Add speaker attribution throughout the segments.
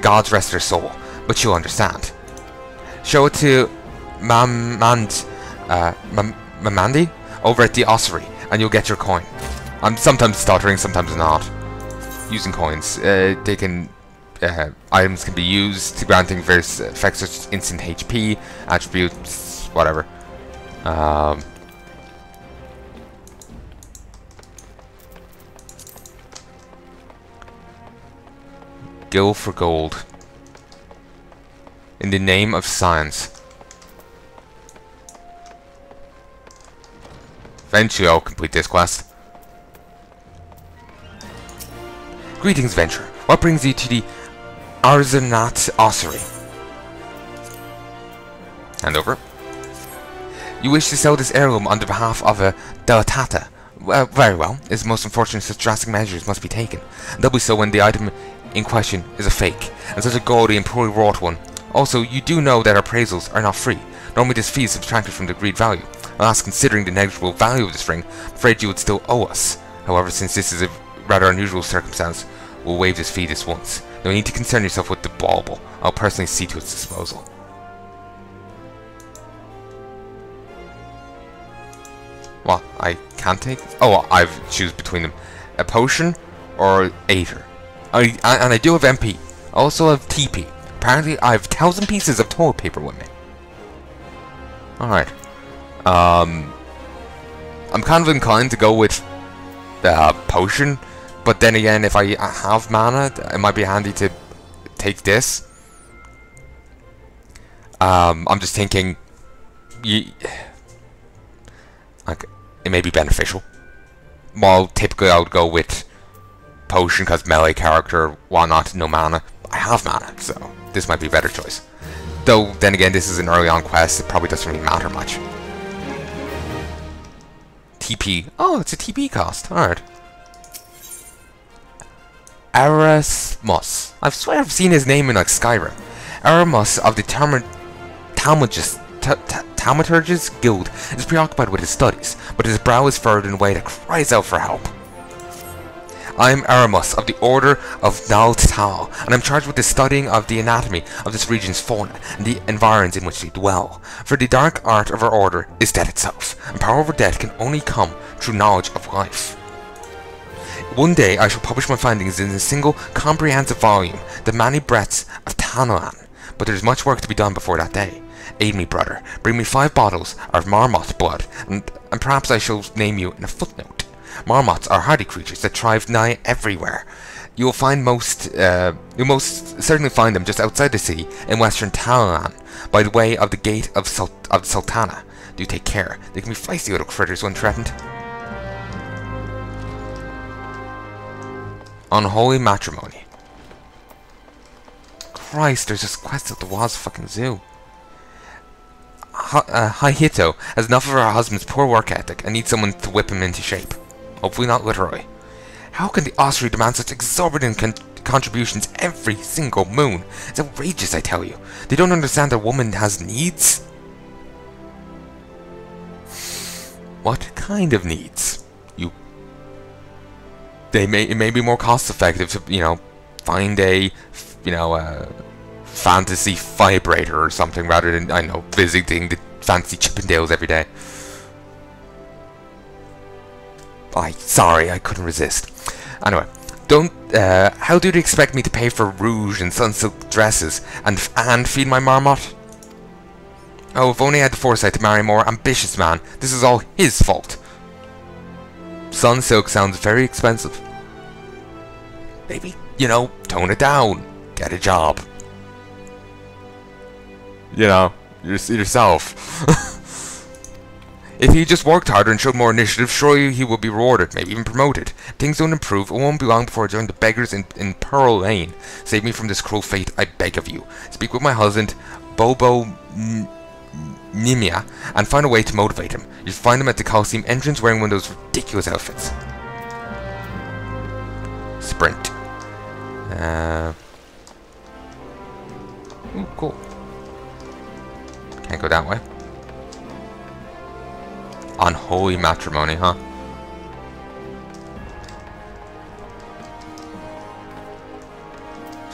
Speaker 1: gods rest their soul, but you'll understand. Show it to Mamandi over at the ossuary, and you'll get your coin. I'm sometimes stuttering, sometimes not. Using coins, they can items can be used to granting various effects such as instant HP, attributes, whatever. Gil for gold. In the name of science. Eventually I'll complete this quest. Greetings, Venture. What brings you to the Arzanat Ossuary? Hand over. You wish to sell this heirloom on the behalf of a Delatata. Well, very well. It's most unfortunate such drastic measures must be taken. They'll be so when the item in question is a fake, and such a gaudy and poorly wrought one. Also, you do know that appraisals are not free. Normally this fee is subtracted from the agreed value. Alas, considering the negligible value of this ring, I'm afraid you would still owe us. However, since this is a rather unusual circumstance, we'll waive this fee this once. No need to concern yourself with the bauble. I'll personally see to its disposal. What? I can't take this? Oh, I choose between them. A potion or Aether. And I do have MP. I also have TP. Apparently I have 1,000 pieces of toilet paper with me. Alright. I'm kind of inclined to go with the potion, but then again, if I have mana, it might be handy to take this. I'm just thinking, like, it may be beneficial. While typically I would go with potion because melee character, whatnot, no mana. I have mana, so this might be a better choice. Though, then again, this is an early on quest, it probably doesn't really matter much. TP. Oh, it's a TP cost. Alright. Erasmus. I swear I've seen his name in like Skyrim. Erasmus of the Thaumaturge's Guild is preoccupied with his studies, but his brow is furrowed in a way that cries out for help. I am Aramus of the Order of Nald'thal, and I'm charged with the studying of the anatomy of this region's fauna and the environs in which they dwell. For the dark art of our order is death itself, and power over death can only come through knowledge of life. One day I shall publish my findings in a single comprehensive volume, The Many Breaths of Palnai, but there is much work to be done before that day. Aid me, brother. Bring me 5 bottles of marmot blood, and perhaps I shall name you in a footnote. Marmots are hardy creatures that thrive nigh everywhere. You'll most certainly find them just outside the city in western Talon, by the way of the gate of Sultana. Do take care. They can be feisty little critters when threatened. Unholy matrimony. Christ, there's this quest at the Waz fucking zoo. Heya has enough of her husband's poor work ethic and needs someone to whip him into shape. Hopefully not literally. How can the ossuary demand such exorbitant contributions every single moon? It's outrageous, I tell you. They don't understand that a woman has needs? What kind of needs? It may be more cost effective to, find a, fantasy vibrator or something rather than, visiting the fancy Chippendales every day. Sorry, I couldn't resist. Anyway, how do they expect me to pay for rouge and sunsilk dresses and feed my marmot? Oh, if only I had the foresight to marry a more ambitious man. This is all his fault. Sunsilk sounds very expensive. Maybe, tone it down. Get a job. Yourself. If he just worked harder and showed more initiative, surely he will be rewarded, maybe even promoted. If things don't improve, it won't be long before I join the beggars in Pearl Lane. Save me from this cruel fate, I beg of you. Speak with my husband, Bobo Nimia, and find a way to motivate him. You'll find him at the Coliseum entrance wearing one of those ridiculous outfits. Sprint. Ooh, cool. Can't go that way. Unholy matrimony, huh?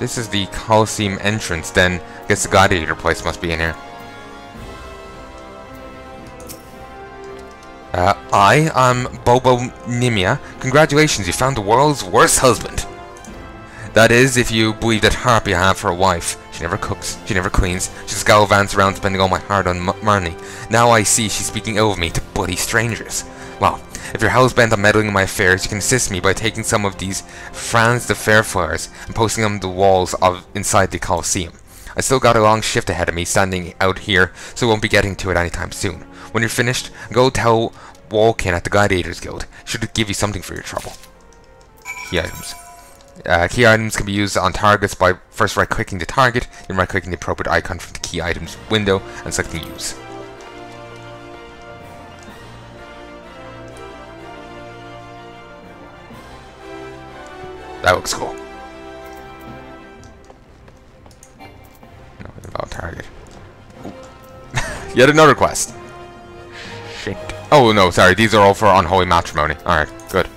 Speaker 1: This is the Colosseum entrance, then I guess the gladiator place must be in here. I am Bobo Nimia. Congratulations, you found the world's worst husband. That is, if you believe that harpy I have for a wife. She never cooks, she never cleans, she just gallivants around spending all my hard-earned money. Now I see she's speaking ill of me to bloody strangers. Well, if you're hell's-bent on meddling in my affairs, you can assist me by taking some of these Franz de Fair flowers and posting them on the walls of inside the Colosseum. I still got a long shift ahead of me standing out here, so I won't be getting to it anytime soon. When you're finished, go tell Walkin at the Gladiators Guild. Should give you something for your trouble. Key items. Key items can be used on targets by first right-clicking the target, then right-clicking the appropriate icon from the key items window and selecting use. That looks cool. Nothing about target. Yet another quest. Shit. Oh no, sorry, these are all for unholy matrimony. Alright, good.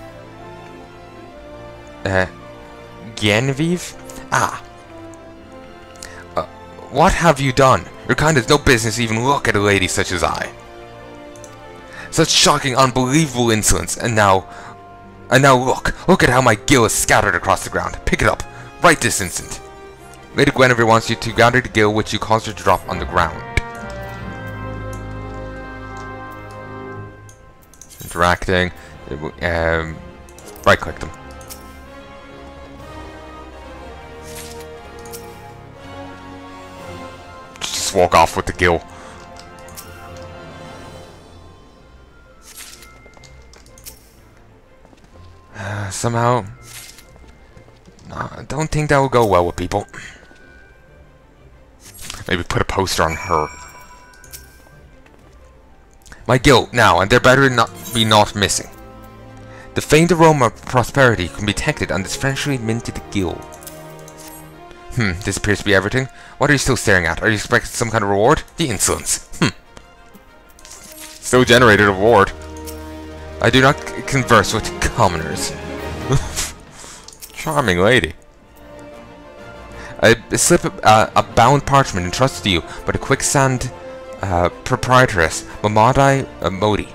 Speaker 1: Genevieve? Ah. What have you done? Your kind has no business to even look at a lady such as I. Such shocking, unbelievable insolence, and now look at how my gill is scattered across the ground. Pick it up, right this instant. Lady Guinevere wants you to gather the gill which you caused her to drop on the ground. Interacting, right-click them. Just walk off with the gill. Somehow, I don't think that will go well with people. Maybe put a poster on her. My gill now, and there better not be naught missing. The faint aroma of prosperity can be detected on this freshly minted gill. This appears to be everything. What are you still staring at? Are you expecting some kind of reward? The insolence. Still generated a reward. I do not converse with commoners. Charming lady. I slip a bound parchment entrusted to you by the quicksand proprietress Miqo'te Modi.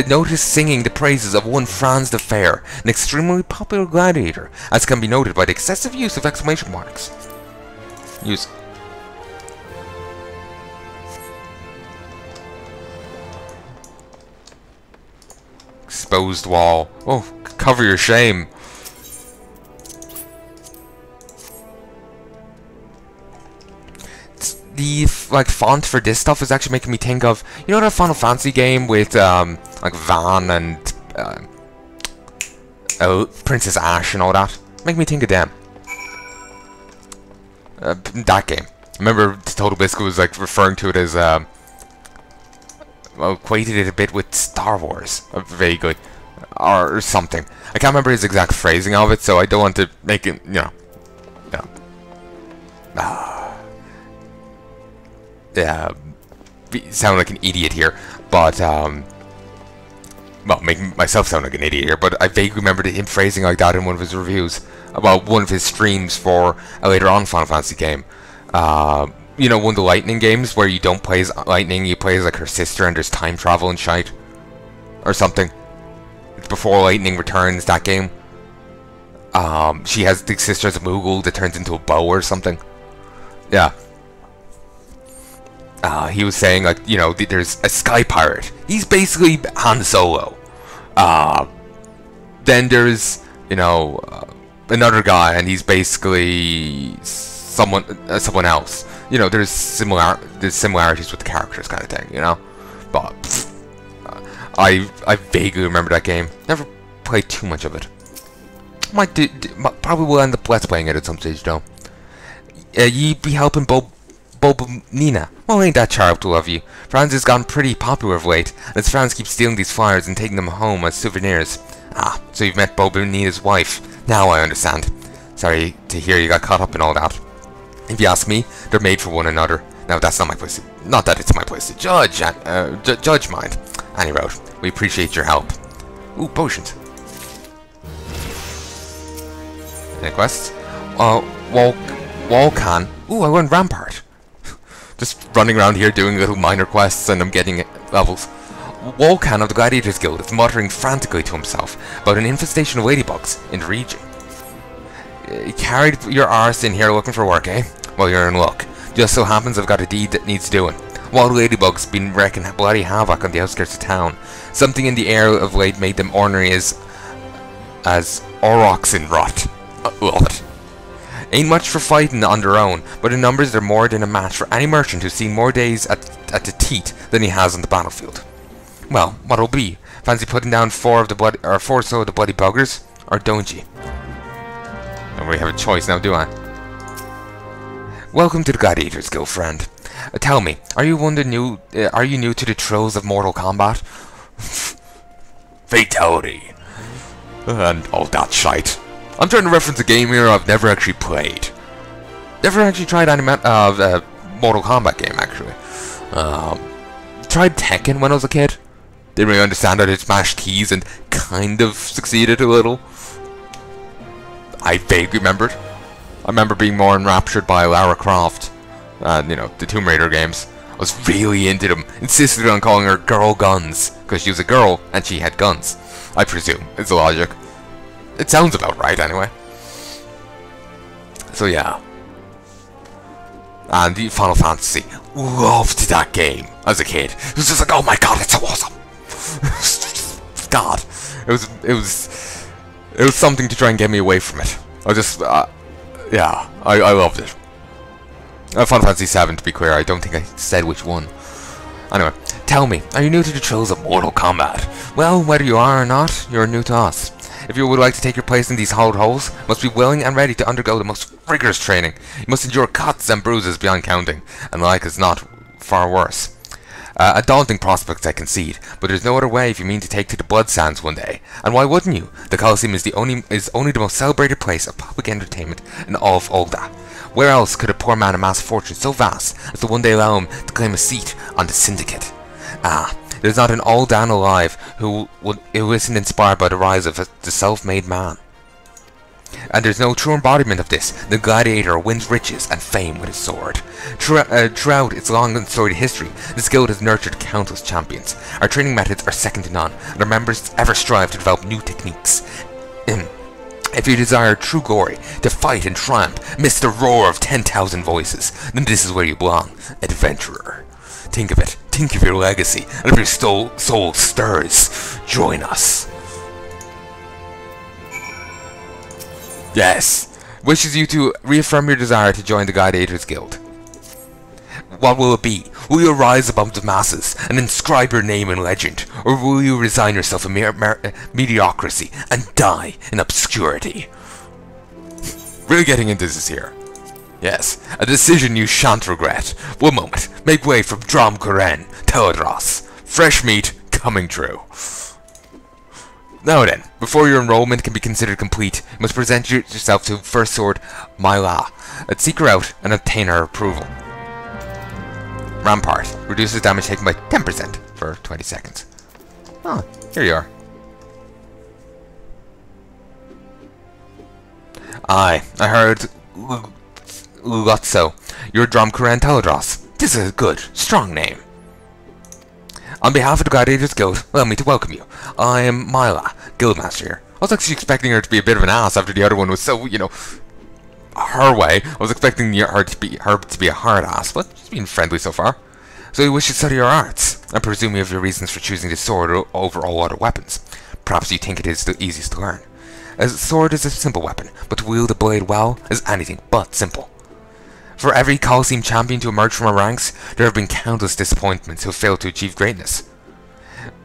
Speaker 1: Notice singing the praises of one Franz the Fair, an extremely popular gladiator, as can be noted by the excessive use of exclamation marks. Use. Exposed wall. Oh, cover your shame. The font for this stuff is actually making me think of, you know, that Final Fantasy game with like Van and Princess Ash and all that. Make me think of them. That game. I remember Total Biscuit was like referring to it as well, equated it a bit with Star Wars, very good, or something. I can't remember his exact phrasing of it, so I don't want to make it, you know. Yeah, sound like an idiot here, but well, making myself sound like an idiot here, but I vaguely remembered him phrasing like that in one of his reviews about one of his streams for a later on Final Fantasy game. You know, one of the Lightning games where you don't play as Lightning, you play as like her sister and there's time travel and shite. Or something. It's before Lightning returns, that game. She has the sister as a Moogle that turns into a bow or something. Yeah. He was saying, like, you know, there's a Sky Pirate. He's basically Han Solo. Then there's, you know, another guy, and he's basically someone else. You know, there's similarities with the characters, kind of thing. You know, but I vaguely remember that game. Never played too much of it. Probably will end up let's playing it at some stage, though. Ye be helping Bob Nina. Well, ain't that sharp to love you. Franz has gotten pretty popular of late, and his friends keep stealing these flyers and taking them home as souvenirs. Ah, so you've met Bob Nina's wife. Now I understand. Sorry to hear you got caught up in all that. If you ask me, they're made for one another. Now that's not my place to, not that it's my place to judge, judge mind. Any road, we appreciate your help. Ooh, potions. Any quests? Walcan. Ooh, I won Rampart. Just running around here doing little minor quests and I'm getting levels. Walcan of the Gladiators Guild is muttering frantically to himself about an infestation of ladybugs in the region. You carried your arse in here looking for work, eh? Well, you're in luck. Just so happens I've got a deed that needs doing. Wild ladybugs been wreaking bloody havoc on the outskirts of town. Something in the air of late made them ornery as aurochs in rot. Love it. Ain't much for fighting on their own, but in numbers they're more than a match for any merchant who's seen more days at the teat than he has on the battlefield. Well, what'll be? Fancy putting down four or so of the bloody buggers, or don't ye? I don't really have a choice now, do I? Welcome to the Gladiators Guild, friend. Tell me, are you new to the thrills of Mortal Kombat? Fatality. And all that shite. I'm trying to reference a game here I've never actually played. Never actually tried any Mortal Kombat game, actually. Tried Tekken when I was a kid. Didn't really understand how to smash keys and kind of succeeded a little. I vaguely remembered. I remember being more enraptured by Lara Croft. You know, the Tomb Raider games. I was really into them. Insisted on calling her Girl Guns, because she was a girl and she had guns. I presume, is the logic. It sounds about right, anyway. So yeah. And the Final Fantasy. Loved that game as a kid. It was just like, oh my god, it's so awesome. God. It was something to try and get me away from it. I just, yeah, I loved it. Final Fantasy XIV, to be clear, I don't think I said which one. Anyway, tell me, are you new to the thrills of Mortal Kombat? Well, whether you are or not, you're new to us. If you would like to take your place in these hollowed holes, you must be willing and ready to undergo the most rigorous training. You must endure cuts and bruises beyond counting, and like as not, far worse. A daunting prospect, I concede, but there's no other way if you mean to take to the blood sands one day. And why wouldn't you? The Colosseum is only the most celebrated place of public entertainment in all of Ul'dah. Where else could a poor man amass a fortune so vast as to one day allow him to claim a seat on the Syndicate? Ah, there's not an Ul'dah alive who isn't inspired by the rise of the self-made man. And there's no true embodiment of this. The gladiator wins riches and fame with his sword. Throughout its long and storied history, this guild has nurtured countless champions. Our training methods are second to none, and our members ever strive to develop new techniques. If you desire true glory, to fight and triumph amidst the roar of 10,000 voices, then this is where you belong, adventurer. Think of it, think of your legacy, and if your soul stirs, join us. Yes, wishes you to reaffirm your desire to join the Gladiators Guild. What will it be? Will you rise above the masses and inscribe your name in legend, or will you resign yourself to mediocrity and die in obscurity? Really getting into this here. Yes, a decision you shan't regret. One moment, make way for Drom Kuren, Teledros. Fresh meat coming true. Now then, before your enrollment can be considered complete, you must present yourself to First Sword Myla. Let's seek her out and obtain her approval. Rampart. Reduces damage taken by 10% for 20 seconds. Oh, here you are. I heard Lugotso. You're Drom Kuren Teledros. This is a good, strong name. On behalf of the Gladiators Guild, allow me to welcome you. I am Myla, Guildmaster here. I was actually expecting her to be a bit of an ass after the other one was so, you know, her way. I was expecting her to be a hard ass, but she's been friendly so far. So you wish to study your arts? I presume you have your reasons for choosing this sword over all other weapons. Perhaps you think it is the easiest to learn. A sword is a simple weapon, but to wield a blade well is anything but simple. For every Colosseum champion to emerge from our ranks, there have been countless disappointments who have failed to achieve greatness.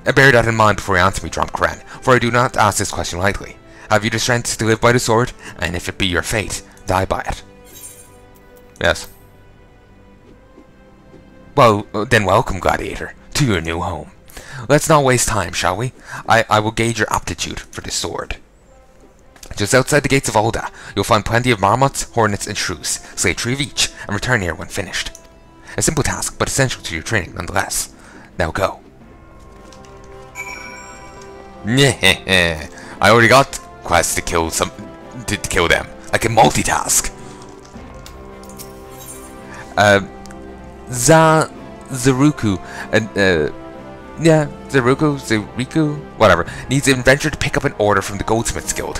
Speaker 1: Bear that in mind before you answer me, Drom Kuren, for I do not ask this question lightly. Have you the strength to live by the sword, and if it be your fate, die by it? Yes. Well, then welcome, Gladiator, to your new home. Let's not waste time, shall we? I will gauge your aptitude for this sword. Just outside the gates of Ul'dah, you'll find plenty of marmots, hornets, and shrews. Slay 3 of each, and return here when finished. A simple task, but essential to your training nonetheless. Now go. I already got quests to kill them. I can multitask. Zaruku, yeah, Zariku, whatever, needs an adventure to pick up an order from the Goldsmiths Guild.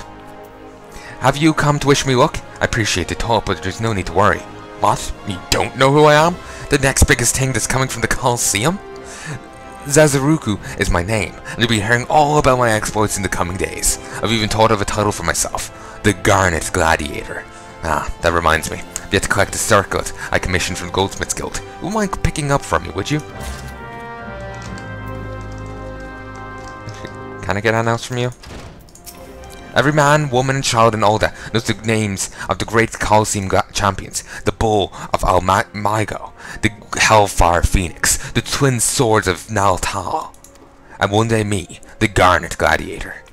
Speaker 1: Have you come to wish me luck? I appreciate the thought, but there's no need to worry. What? You don't know who I am? The next biggest thing that's coming from the Colosseum? Zazaruku is my name, and you'll be hearing all about my exploits in the coming days. I've even thought of a title for myself, the Garnet Gladiator. Ah, that reminds me. You have to collect the circlet I commissioned from the Goldsmiths Guild. You wouldn't mind picking up for me, would you? Can I get anything else from you? Every man, woman and child in Ul'dah knows the names of the great Colosseum champions, the Bull of Miqo'te, the Hellfire Phoenix, the twin swords of Nald'thal, and one day me, the Garnet Gladiator.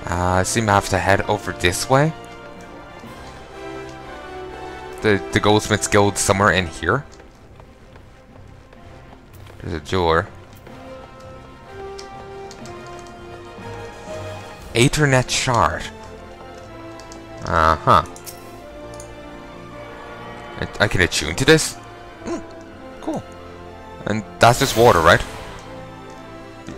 Speaker 1: I seem to have to head over this way. The Goldsmiths Guild somewhere in here. There's a jeweler. Ethernet shard. Uh-huh. I can attune to this? Cool. And that's just water, right?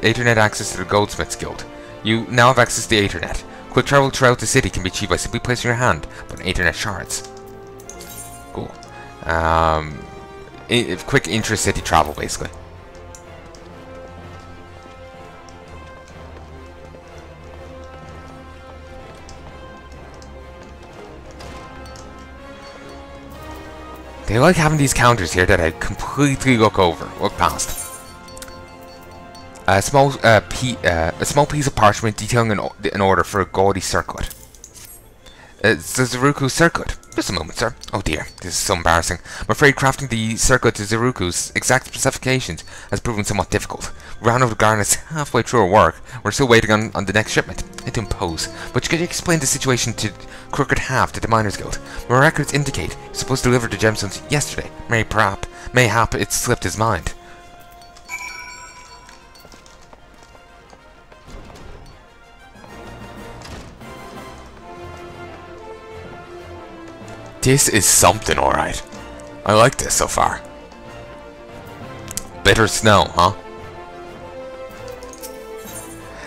Speaker 1: Ethernet access to the Goldsmiths Guild. You now have access to the Ethernet. Quick travel throughout the city can be achieved by simply placing your hand on Ethernet shards. Cool. Quick intra-city travel, basically. They like having these counters here that I completely look past. A small piece of parchment detailing an order for a gaudy circlet. It's the Zaruku circlet. Just a moment, sir. Oh dear, this is so embarrassing. I'm afraid crafting the circlet to Zaruku's exact specifications has proven somewhat difficult. We ran over the garnets halfway through our work. We're still waiting on the next shipment. I don't impose, but could you explain the situation to Crooked Half to the Miners Guild? My records indicate he was supposed to deliver the gemstones yesterday. Mayhap it slipped his mind. This is something, alright. I like this so far. Bitter snow, huh?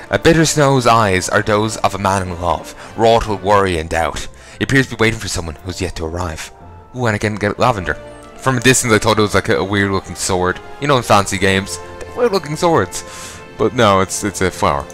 Speaker 1: A bitter snow's eyes are those of a man in love, wrought with worry and doubt. He appears to be waiting for someone who's yet to arrive. Ooh, and I can get lavender. From a distance I thought it was like a weird looking sword. You know in fancy games, they're weird looking swords. But no, it's a flower.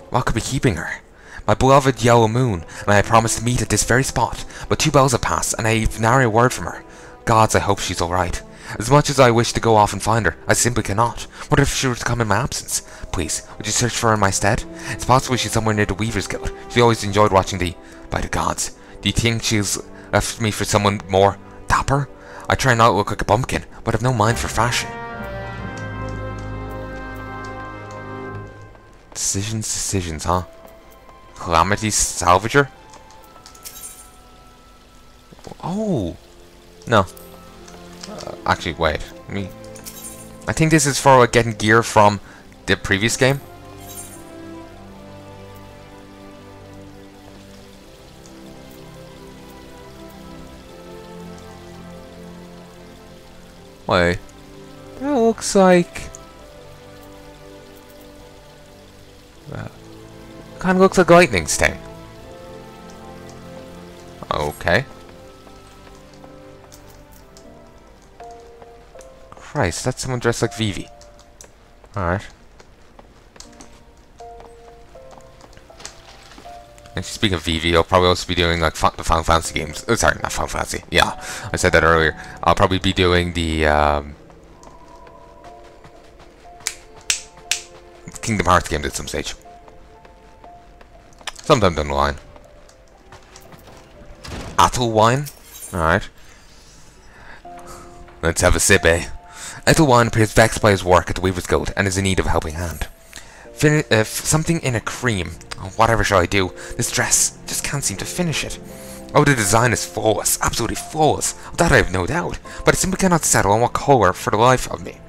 Speaker 1: What could be keeping her? My beloved yellow moon, and I promised to meet at this very spot, but 2 bells have passed, and I've nary a word from her. Gods, I hope she's alright. As much as I wish to go off and find her, I simply cannot. What if she were to come in my absence? Please, would you search for her in my stead? It's possible she's somewhere near the Weaver's Guild. She always enjoyed watching by the gods. Do you think she's left me for someone more dapper? I try not to look like a bumpkin, but I've no mind for fashion. Decisions, huh? Calamity Salvager? Oh! No. Actually, wait. I think this is for getting gear from the previous game. Wait. That looks like... kind of looks like a lightning sting. Okay. Christ, that's someone dressed like Vivi. Alright. And speaking of Vivi, I'll probably also be doing like the Final Fantasy games. Oh, sorry, not Final Fantasy. Yeah, I said that earlier. I'll probably be doing the Kingdom Hearts games at some stage. Sometime down the line. Athelwine? Alright. Let's have a sip, eh? Athelwine appears vexed by his work at the Weaver's Guild and is in need of a helping hand. Something in a cream. Oh, whatever shall I do? This dress just can't seem to finish it. Oh, the design is flawless. Absolutely flawless. Of that I have no doubt. But I simply cannot settle on what colour for the life of me.